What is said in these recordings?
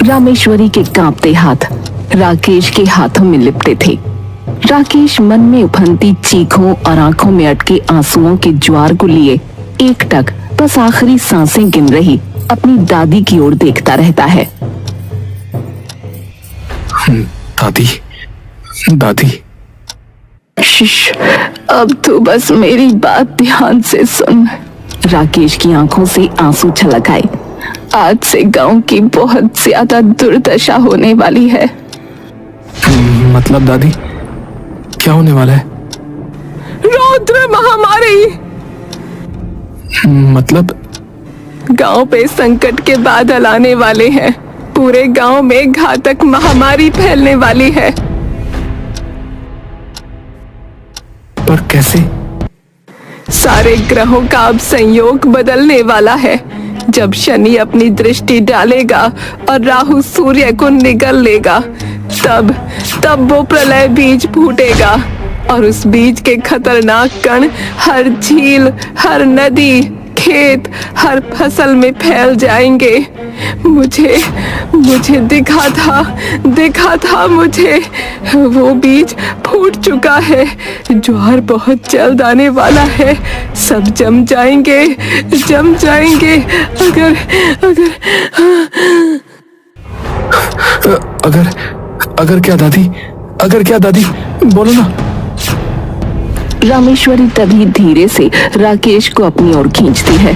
रामेश्वरी के कांपते हाथ राकेश के हाथों में लिपटे थे। राकेश मन में उफनती चीखों और आंखों में अटके आंसुओं के ज्वार को लिए एकटक बस आखिरी सांसें गिन रही अपनी दादी की ओर देखता रहता है। दादी, दादी। शिश, अब तो बस मेरी बात ध्यान से सुन। राकेश की आंखों से आंसू छलक आए। आज से गांव की बहुत ज्यादा दुर्दशा होने वाली है। मतलब दादी, क्या होने वाला है? रौद्र महामारी। मतलब? गांव पे संकट के बादल आने वाले हैं। पूरे गांव में घातक महामारी फैलने वाली है। पर कैसे? सारे ग्रहों का अब संयोग बदलने वाला है। जब शनि अपनी दृष्टि डालेगा और राहु सूर्य को निगल लेगा, तब वो प्रलय बीज फूटेगा और उस बीज के खतरनाक कण हर झील, हर नदी, खेत, हर फसल में फैल जाएंगे। मुझे दिखा था मुझे वो बीज फूट चुका है। ज्वार बहुत जल्द आने वाला है। सब जम जाएंगे। अगर क्या दादी? अगर क्या दादी? बोलो ना। रामेश्वरी तभी धीरे से राकेश को अपनी ओर खींचती है।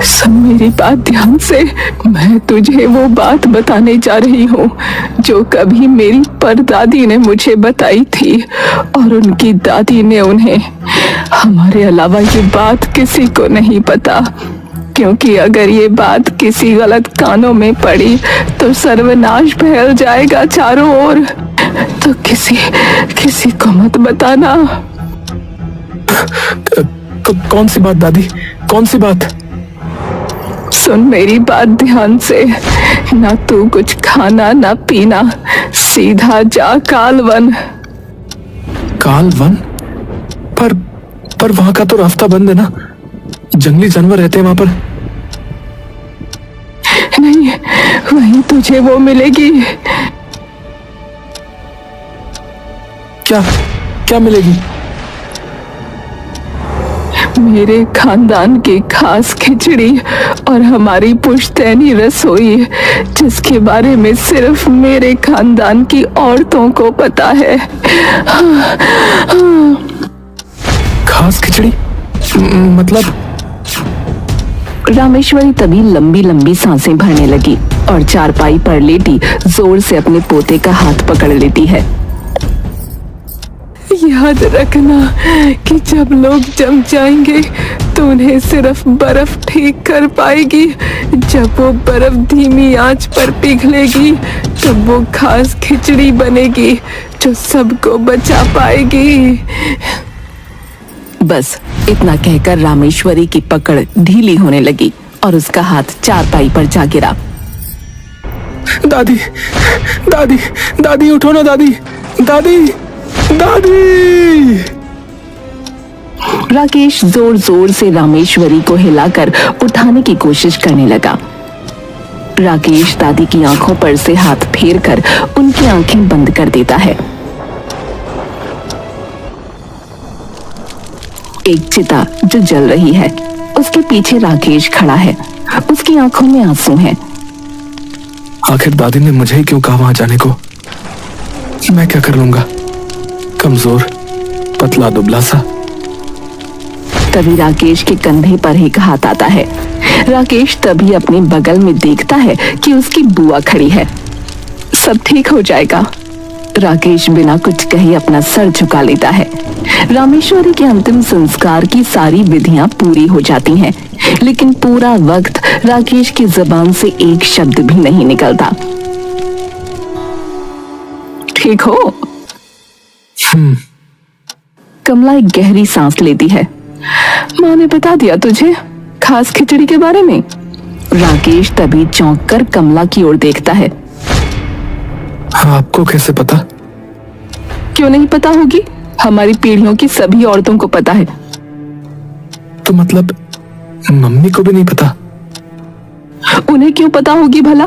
सुन मेरी बात ध्यान से। मैं तुझे वो बात बताने जा रही हूँ जो कभी मेरी परदादी ने मुझे बताई थी और उनकी दादी ने उन्हें। हमारे अलावा ये बात किसी को नहीं पता, क्योंकि अगर ये बात किसी गलत कानों में पड़ी तो सर्वनाश फैल जाएगा चारों ओर। तो किसी को मत बताना। कौन सी बात दादी? कौन सी बात? सुन मेरी बात ध्यान से। ना तू कुछ खाना ना पीना, सीधा जा कालवन। कालवन? पर वहां का तो रास्ता बंद है ना। जंगली जानवर रहते हैं वहां पर। नहीं, वहीं तुझे वो मिलेगी। क्या मिलेगी? मेरे खानदान की खास खिचड़ी और हमारी पुश्तैनी रसोई, जिसके बारे में सिर्फ मेरे खानदान की औरतों को पता है। खास खिचड़ी? मतलब? रामेश्वरी तभी लंबी लंबी सांसें भरने लगी और चारपाई पर लेटी जोर से अपने पोते का हाथ पकड़ लेती है। याद रखना कि जब लोग जम जाएंगे तो उन्हें सिर्फ बर्फ ठीक कर पाएगी। जब वो बर्फ धीमी आंच पर पिघलेगी तो वो खास खिचड़ी बनेगी जो सबको बचा पाएगी। बस इतना कहकर रामेश्वरी की पकड़ ढीली होने लगी और उसका हाथ चारपाई पर जा गिरा। दादी, दादी, दादी उठो ना दादी, दादी, दादी। राकेश जोर जोर से रामेश्वरी को हिलाकर उठाने की कोशिश करने लगा। राकेश दादी की आंखों पर से हाथ फेरकर उनकी आंखें बंद कर देता है। एक चिता जो जल रही है, उसके पीछे राकेश खड़ा है। उसकी आंखों में आंसू हैं। आखिर दादी ने मुझे ही क्यों कहा वहां जाने को? मैं क्या कर लूंगा? कमजोर, पतला दुबला सा। तभी राकेश के कंधे पर एक हाथ आता है। राकेश तभी अपने बगल में देखता है कि उसकी बुआ खड़ी है। सब ठीक हो जाएगा। राकेश बिना कुछ कहे अपना सर झुका लेता है। रामेश्वरी के अंतिम संस्कार की सारी विधियां पूरी हो जाती हैं, लेकिन पूरा वक्त राकेश की जुबान से एक शब्द भी नहीं निकलता। ठीक हो? कमला एक गहरी सांस लेती है। माँ ने बता दिया तुझे खास खिचड़ी के बारे में? राकेश तभी चौंक कर कमला की ओर देखता है। आपको कैसे पता? क्यों नहीं पता होगी? हमारी पीढ़ियों की सभी औरतों को पता है। तो मतलब मम्मी को भी नहीं पता? उन्हें क्यों पता होगी भला?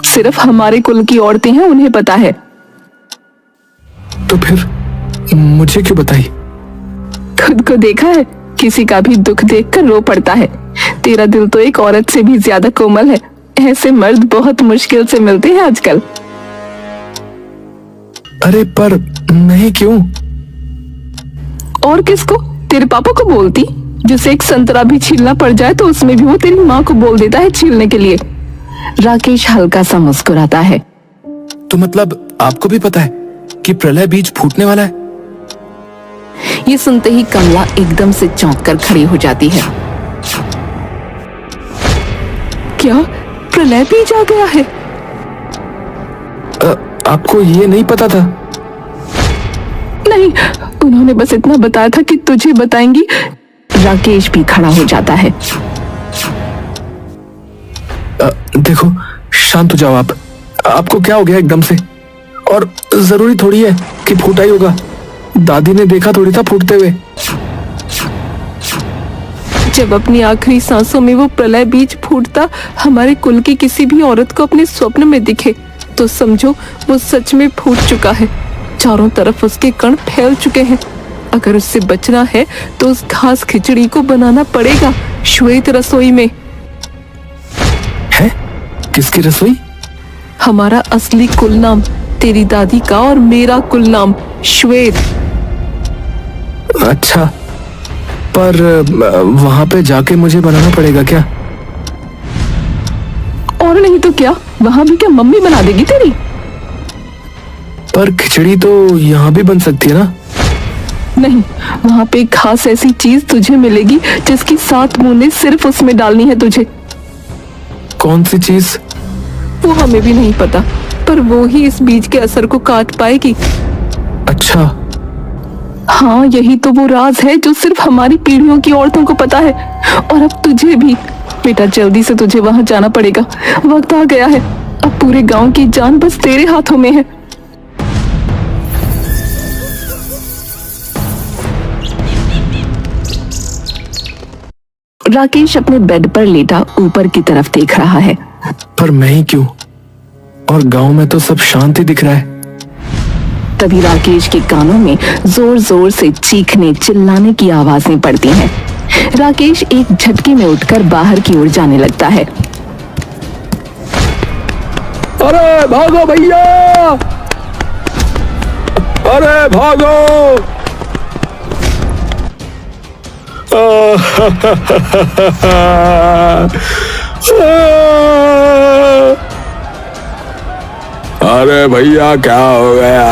सिर्फ हमारे कुल की औरतें हैं, उन्हें पता है। तो फिर मुझे क्यों बताई? खुद को देखा है? किसी का भी दुख देखकर रो पड़ता है। तेरा दिल तो एक औरत से भी ज्यादा कोमल है। ऐसे मर्द बहुत मुश्किल से मिलते हैं आजकल। अरे पर नहीं, क्यों? और किसको? तेरे पापा को बोलती, जिसे एक संतरा भी छीलना पड़ जाए तो उसमें भी वो तेरी माँ को बोल देता है छीलने के लिए। राकेश हल्का सा मुस्कुराता है। तो मतलब आपको भी पता है कि प्रलय बीज फूटने वाला है? ये सुनते ही कमला एकदम से चौंक कर खड़ी हो जाती है। क्या प्रलय बीज आ गया है? आपको ये नहीं पता था? नहीं, उन्होंने बस इतना बताया था कि तुझे बताएंगी। राकेश भी खड़ा हो जाता है। देखो, शांत हो जाओ आप। आपको क्या हो गया एकदम से? और जरूरी थोड़ी है कि फूटा ही होगा। दादी ने देखा थोड़ी था फूटते हुए। जब अपनी आखिरी सांसों में वो प्रलय बीज फूटता हमारे कुल की किसी भी औरत को अपने स्वप्न में दिखे तो समझो वो सच में फूट चुका है। चारों तरफ उसके कण फैल चुके हैं। अगर उससे बचना है तो उस घास खिचड़ी को बनाना पड़ेगा श्वेत रसोई में। है? किसकी रसोई? हमारा असली कुल नाम, तेरी दादी का और मेरा कुल नाम श्वेत। अच्छा, पर वहां पे जाके मुझे बनाना पड़ेगा क्या? और नहीं तो क्या, वहां भी क्या मम्मी बना देगी तेरी? पर खिचड़ी तो यहाँ भी बन सकती है ना? नहीं, वहां पे एक खास ऐसी चीज तुझे मिलेगी जिसकी 7 बूंदें सिर्फ उसमें डालनी है तुझे। कौन सी चीज? वो हमें भी नहीं पता, पर वो ही इस बीज के असर को काट पाएगी। अच्छा। हाँ, यही तो वो राज है जो सिर्फ हमारी पीढ़ियों की औरतों को पता है। और अब तुझे भी। बेटा, जल्दी से तुझे वहां जाना पड़ेगा। वक्त आ गया है। अब पूरे गांव की जान बस तेरे हाथों में है। राकेश अपने बेड पर लेटा ऊपर की तरफ देख रहा है। पर मैं ही क्यों? और गांव में तो सब शांत ही दिख रहा है। तभी राकेश के कानों में जोर जोर से चीखने चिल्लाने की आवाजें पड़ती हैं। राकेश एक झटके में उठकर बाहर की ओर जाने लगता है। अरे भागो भैया! अरे भागो! अरे भैया, क्या हो गया?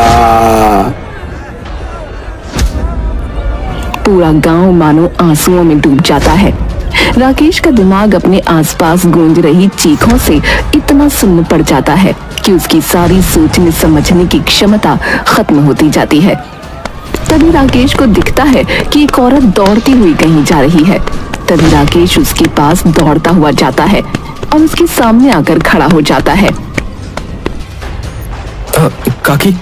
पूरा गांव मानो आंसुओं में डूब जाता है। राकेश का दिमाग अपने आसपास गूंज रही चीखों से इतना सुन्न पड़ जाता है कि उसकी सारी सोचने समझने की क्षमता खत्म होती जाती है। तभी राकेश को दिखता है कि एक औरत दौड़ती हुई कहीं जा रही है। तभी राकेश उसके पास दौड़ता हुआ जाता है और उसके सामने आकर खड़ा हो जाता है। काकी,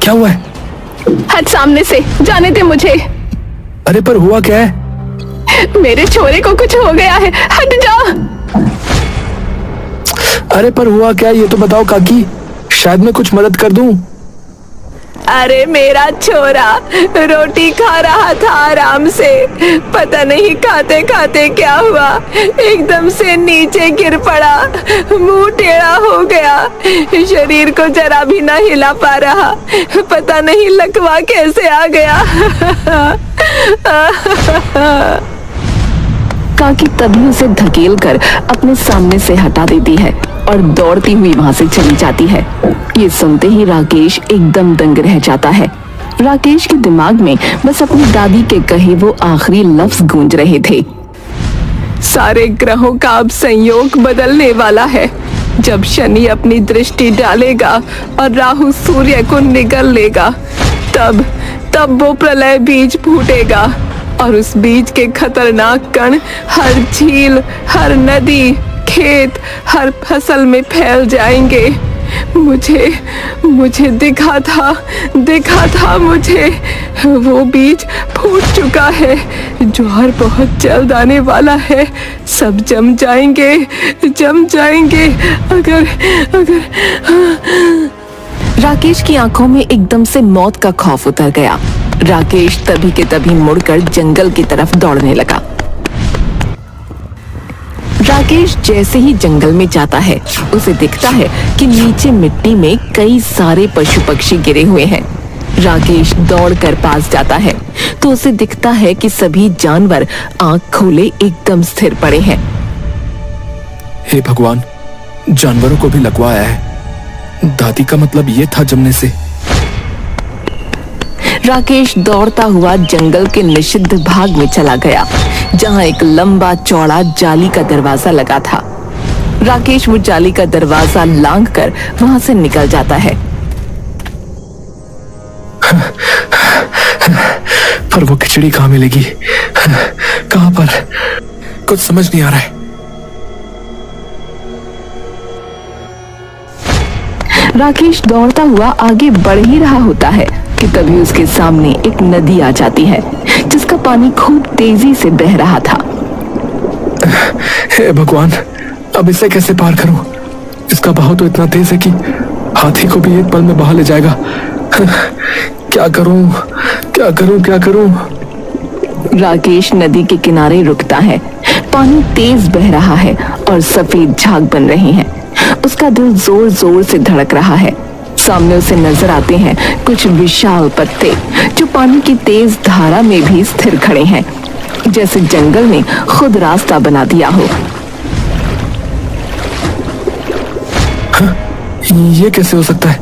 क्या हुआ है? हट सामने से, जाने दे मुझे। अरे पर हुआ क्या है? मेरे छोरे को कुछ हो गया है, हट जा। अरे पर हुआ क्या, ये तो बताओ काकी, शायद मैं कुछ मदद कर दूं। अरे मेरा छोरा रोटी खा रहा था आराम से, पता नहीं खाते खाते क्या हुआ, एकदम से नीचे गिर पड़ा, मुंह टेढ़ा हो गया, शरीर को जरा भी ना हिला पा रहा, पता नहीं लकवा कैसे आ गया। काकी तभी उसे धकेल कर अपने सामने से हटा देती है और दौड़ती हुई वहां से चली जाती है। ये सुनते ही राकेश एकदम दंग रह जाता है। राकेश के दिमाग में बस अपनी दादी के कहे वो आखिरी लफ्ज गूंज रहे थे। सारे ग्रहों का अब संयोग बदलने वाला है। जब शनि अपनी दृष्टि डालेगा और राहु सूर्य को निगल लेगा, तब वो प्रलय बीज फूटेगा और उस बीज के खतरनाक कण हर झील, हर नदी, खेत, हर फसल में फैल जाएंगे। मुझे दिखा था मुझे। वो बीज फूट चुका है। ज्वार बहुत जल्द आने वाला है। सब जम जाएंगे। अगर राकेश की आंखों में एकदम से मौत का खौफ उतर गया। राकेश तभी के तभी मुड़कर जंगल की तरफ दौड़ने लगा। राकेश जैसे ही जंगल में जाता है, उसे दिखता है कि नीचे मिट्टी में कई सारे पशु पक्षी गिरे हुए हैं। राकेश दौड़कर पास जाता है तो उसे दिखता है कि सभी जानवर आंख खोले एकदम स्थिर पड़े हैं। हे भगवान, जानवरों को भी लगवाया है। दादी का मतलब ये था जमने से। राकेश दौड़ता हुआ जंगल के निषिद्ध भाग में चला गया, जहां एक लंबा चौड़ा जाली का दरवाजा लगा था। राकेश वो जाली का दरवाजा लांघकर वहां से निकल जाता है। पर वो खिचड़ी कहाँ मिलेगी? कहाँ पर? कुछ समझ नहीं आ रहा है। राकेश दौड़ता हुआ आगे बढ़ ही रहा होता है कि तभी उसके सामने एक नदी आ जाती है, जिसका पानी खूब तेजी से बह रहा था। हे भगवान, अब इसे कैसे पार करूं? इसका बहाव तो इतना तेज है कि हाथी को भी एक पल में बहा ले जाएगा। क्या करूं? राकेश नदी के किनारे रुकता है। पानी तेज बह रहा है और सफेद झाग बन रहे हैं। उसका दिल जोर जोर से धड़क रहा है। सामने उसे नजर आते हैं कुछ विशाल पत्ते, जो पानी की तेज धारा में भी स्थिर खड़े हैं, जैसे जंगल ने खुद रास्ता बना दिया हो। ये कैसे हो सकता है?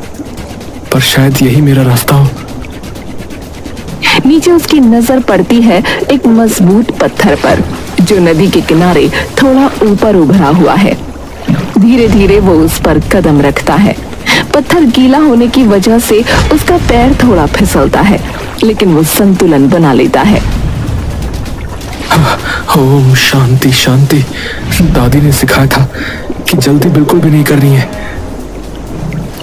पर शायद यही मेरा रास्ता हो। नीचे उसकी नजर पड़ती है एक मजबूत पत्थर पर, जो नदी के किनारे थोड़ा ऊपर उभरा हुआ है। धीरे धीरे वो उस पर कदम रखता है। पत्थर गीला होने की वजह से उसका पैर थोड़ा फिसलता है, लेकिन वो संतुलन बना लेता है। ओम शांति शांति। दादी ने सिखाया था कि जल्दी बिल्कुल भी नहीं करनी है।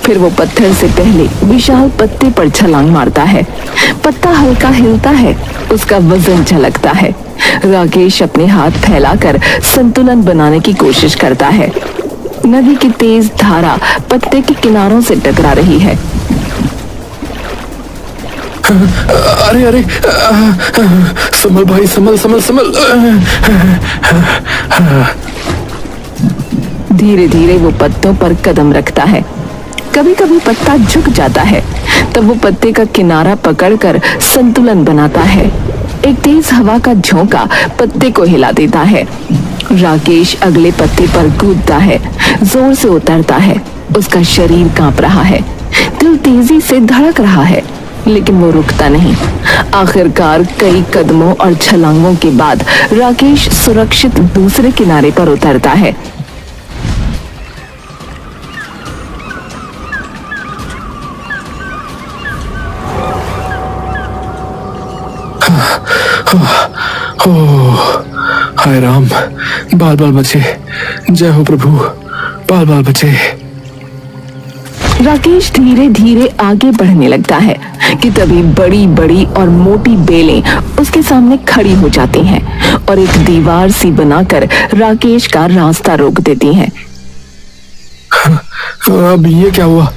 फिर वो पत्थर से पहले विशाल पत्ते पर छलांग मारता है। पत्ता हल्का हिलता है, उसका वजन झलकता है। राकेश अपने हाथ फैलाकर संतुलन बनाने की कोशिश करता है। नदी की तेज धारा पत्ते के किनारों से टकरा रही है। अरे संभल भाई, संभल। धीरे धीरे वो पत्तों पर कदम रखता है। कभी कभी पत्ता झुक जाता है, तब वो पत्ते का किनारा पकड़कर संतुलन बनाता है। एक तेज हवा का झोंका पत्ते को हिला देता है। राकेश अगले पत्ते पर कूदता है, जोर से उतरता है। उसका शरीर कांप रहा है, दिल तेजी से धड़क रहा है, लेकिन वो रुकता नहीं। आखिरकार कई कदमों और छलांगों के बाद राकेश सुरक्षित दूसरे किनारे पर उतरता है। हाय राम, बाल बचे। जय हो प्रभु, बाल बचे। राकेश धीरे धीरे आगे बढ़ने लगता है कि तभी बड़ी बड़ी और मोटी बेलें उसके सामने खड़ी हो जाती हैं और एक दीवार सी बनाकर राकेश का रास्ता रोक देती हैं। अब ये क्या हुआ?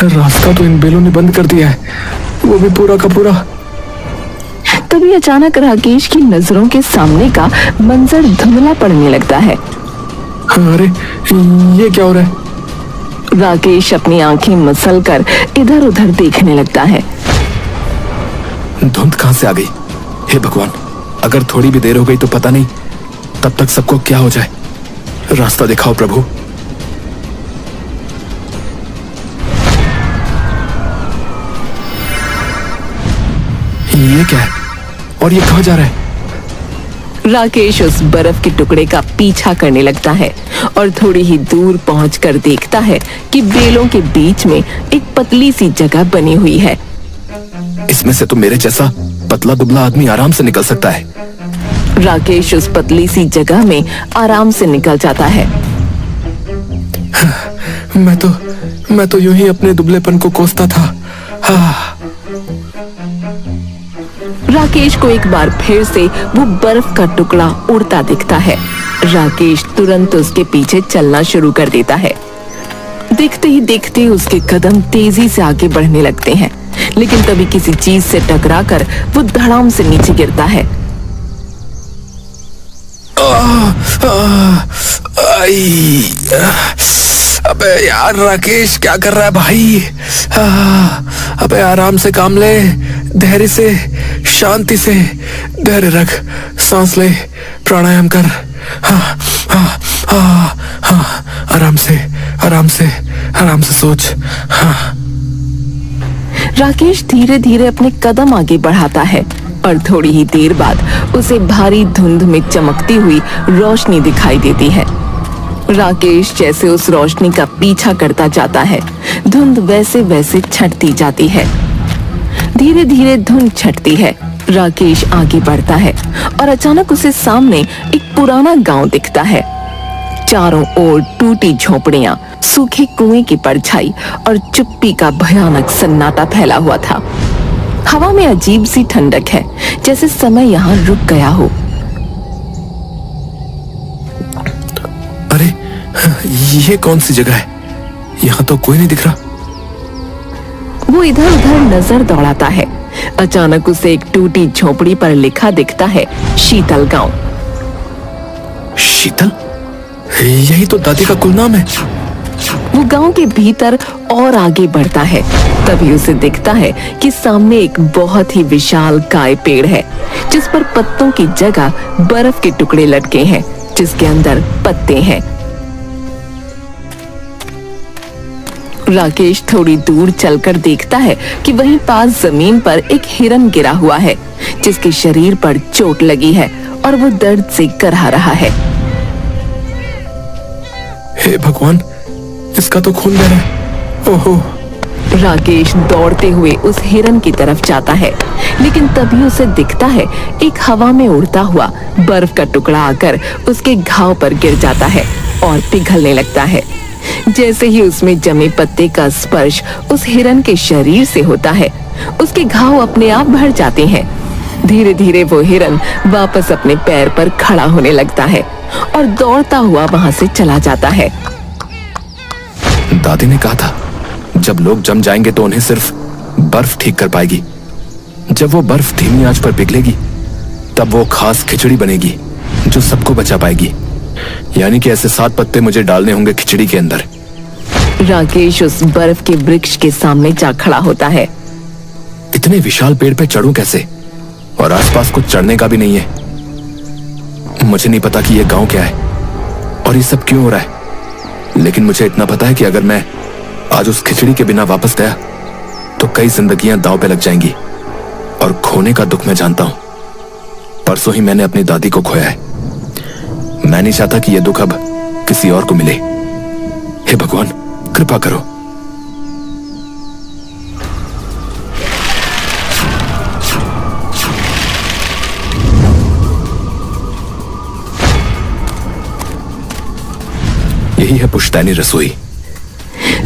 रास्ता तो इन बेलों ने बंद कर दिया है, वो भी पूरा का पूरा। तभी अचानक राकेश की नजरों के सामने का मंजर धुंधला पड़ने लगता है। अरे ये क्या हो रहा है? राकेश अपनी आंखें मसलकर इधर उधर देखने लगता है। धुंध कहां से आ गई? हे भगवान, अगर थोड़ी भी देर हो गई तो पता नहीं तब तक सबको क्या हो जाए। रास्ता दिखाओ प्रभु। ये क्या है और ये कहां जा रहा है? राकेश उस बर्फ के टुकड़े का पीछा करने लगता है और थोड़ी ही दूर पहुंचकर देखता है कि बेलों के बीच में एक पतली सी जगह बनी हुई है। इसमें से तो मेरे जैसा पतला दुबला आदमी आराम से निकल सकता है। राकेश उस पतली सी जगह में आराम से निकल जाता है। मैं तो यूं ही अपने दुबलेपन को कोसता था। हाँ। राकेश को एक बार फिर से वो बर्फ का टुकड़ा उड़ता दिखता है। राकेश तुरंत उसके पीछे चलना शुरू कर देता है। देखते ही देखते उसके कदम तेजी से आगे बढ़ने लगते हैं, लेकिन तभी किसी चीज से टकराकर वो धड़ाम से नीचे गिरता है। अबे यार राकेश, क्या कर रहा है भाई? अबे आराम से काम ले, धैर्य से, शांति से, धैर्य रख, सांस ले, प्राणायाम कर। हाँ हाँ हाँ हाँ, आराम से आराम से आराम से सोच। हाँ। राकेश धीरे धीरे अपने कदम आगे बढ़ाता है और थोड़ी ही देर बाद उसे भारी धुंध में चमकती हुई रोशनी दिखाई देती है। राकेश जैसे उस रोशनी का पीछा करता जाता है, धुंध वैसे वैसे छंटती जाती है। धीरे धीरे धुंध छंटती है। राकेश आगे बढ़ता है और अचानक उसे सामने एक पुराना गांव दिखता है। चारों ओर टूटी झोपड़ियां, सूखे कुएं की परछाई और चुप्पी का भयानक सन्नाटा फैला हुआ था। हवा में अजीब सी ठंडक है, जैसे समय यहाँ रुक गया हो। अरे ये कौन सी जगह है? यहाँ तो कोई नहीं दिख रहा। वो इधर उधर नजर दौड़ाता है। अचानक उसे एक टूटी झोपड़ी पर लिखा दिखता है, शीतल गांव। शीतल? यही तो दादी का कुल नाम है। वो गांव के भीतर और आगे बढ़ता है, तभी उसे दिखता है कि सामने एक बहुत ही विशाल काय पेड़ है, जिस पर पत्तों की जगह बर्फ के टुकड़े लटके हैं, जिसके अंदर पत्ते हैं। राकेश थोड़ी दूर चलकर देखता है कि वहीं पास जमीन पर एक हिरन गिरा हुआ है, जिसके शरीर पर चोट लगी है और वो दर्द से करहा रहा है। हे भगवान, इसका तो खून बह रहा है। ओहो। राकेश दौड़ते हुए उस हिरन की तरफ जाता है, लेकिन तभी उसे दिखता है एक हवा में उड़ता हुआ बर्फ का टुकड़ा आकर उसके घाव पर गिर जाता है और पिघलने लगता है। जैसे ही उसमें जमे पत्ते का स्पर्श उस हिरन के शरीर से होता है, उसके घाव अपने आप भर जाते हैं। धीरे धीरे वो हिरन वापस अपने पैर पर खड़ा होने लगता है और दौड़ता हुआ वहां से चला जाता है। दादी ने कहा था, जब लोग जम जाएंगे तो उन्हें सिर्फ बर्फ ठीक कर पाएगी। जब वो बर्फ धीमी आंच पर पिघलेगी, तब वो खास खिचड़ी बनेगी जो सबको बचा पाएगी। यानी कि ऐसे 7 पत्ते मुझे डालने होंगे खिचड़ी के अंदर। राकेश उस बर्फ के वृक्ष के सामने जा खड़ा होता है। इतने विशाल पेड़ पे चढ़ूं कैसे? और आसपास कुछ चढ़ने का भी नहीं है। मुझे नहीं पता कि ये गांव क्या है और ये सब क्यों हो रहा है, लेकिन मुझे इतना पता है कि अगर मैं आज उस खिचड़ी के बिना वापस गया तो कई जिंदगियां दांव पे लग जाएंगी। और खोने का दुख मैं जानता हूं। परसों ही मैंने अपनी दादी को खोया है। मैं नहीं चाहता कि यह दुख अब किसी और को मिले। हे भगवान, कृपा करो। यही है पुश्तैनी रसोई।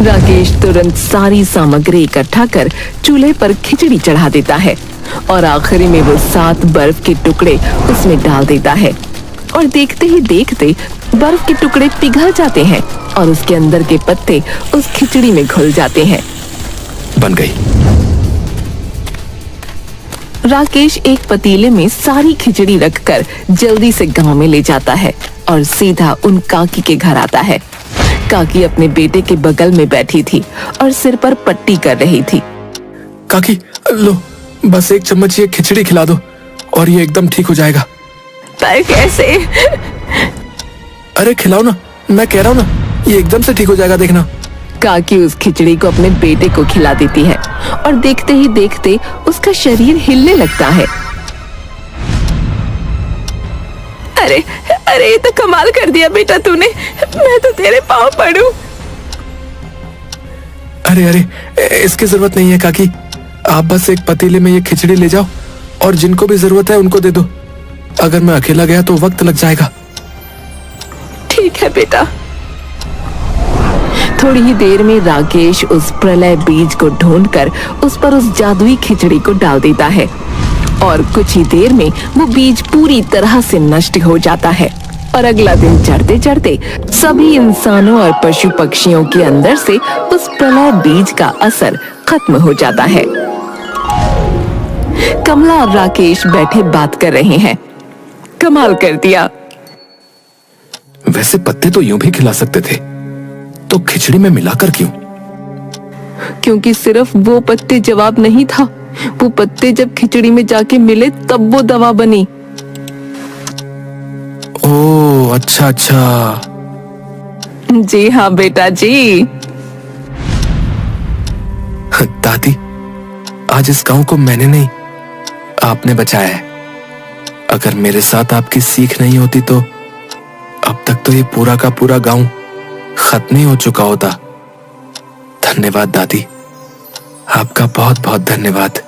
राकेश तुरंत सारी सामग्री इकट्ठा कर चूल्हे पर खिचड़ी चढ़ा देता है और आखिरी में वो 7 बर्फ के टुकड़े उसमें डाल देता है और देखते ही देखते बर्फ के टुकड़े पिघल जाते हैं और उसके अंदर के पत्ते उस खिचड़ी में घुल जाते हैं। बन गई। राकेश एक पतीले में सारी खिचड़ी रखकर जल्दी से गांव में ले जाता है और सीधा उन काकी के घर आता है। काकी अपने बेटे के बगल में बैठी थी और सिर पर पट्टी कर रही थी। काकी, लो बस 1 चम्मच ये खिचड़ी खिला दो और ये एकदम ठीक हो जाएगा। पर कैसे? अरे खिलाओ ना, मैं कह रहा हूँ ना, ये एकदम से ठीक हो जाएगा, देखना। काकी उस खिचड़ी को अपने बेटे को खिला देती है और देखते ही देखते उसका शरीर हिलने लगता है। अरे अरे, ये तो कमाल कर दिया बेटा तूने। मैं तो तेरे पाँव पड़ूं। अरे अरे, इसकी जरूरत नहीं है काकी। आप बस एक पतीले में ये खिचड़ी ले जाओ और जिनको भी जरूरत है उनको दे दो। अगर मैं अकेला गया तो वक्त लग जाएगा। ठीक है बेटा। थोड़ी ही देर में राकेश उस प्रलय बीज को ढूंढकर उस पर उस जादुई खिचड़ी को डाल देता है और कुछ ही देर में वो बीज पूरी तरह से नष्ट हो जाता है। और अगला दिन चढ़ते चढ़ते सभी इंसानों और पशु पक्षियों के अंदर से उस प्रलय बीज का असर खत्म हो जाता है। कमला और राकेश बैठे बात कर रहे हैं। कमाल कर दिया। वैसे पत्ते तो यूं भी खिला सकते थे, तो खिचड़ी में मिलाकर क्यों? क्योंकि सिर्फ वो पत्ते जवाब नहीं था, वो पत्ते जब खिचड़ी में जाके मिले तब वो दवा बनी। ओह अच्छा अच्छा। जी हाँ बेटा जी। दादी, आज इस गांव को मैंने नहीं, आपने बचाया है। अगर मेरे साथ आपकी सीख नहीं होती तो अब तक तो ये पूरा का पूरा गांव खत्म ही हो चुका होता। धन्यवाद दादी, आपका बहुत बहुत धन्यवाद।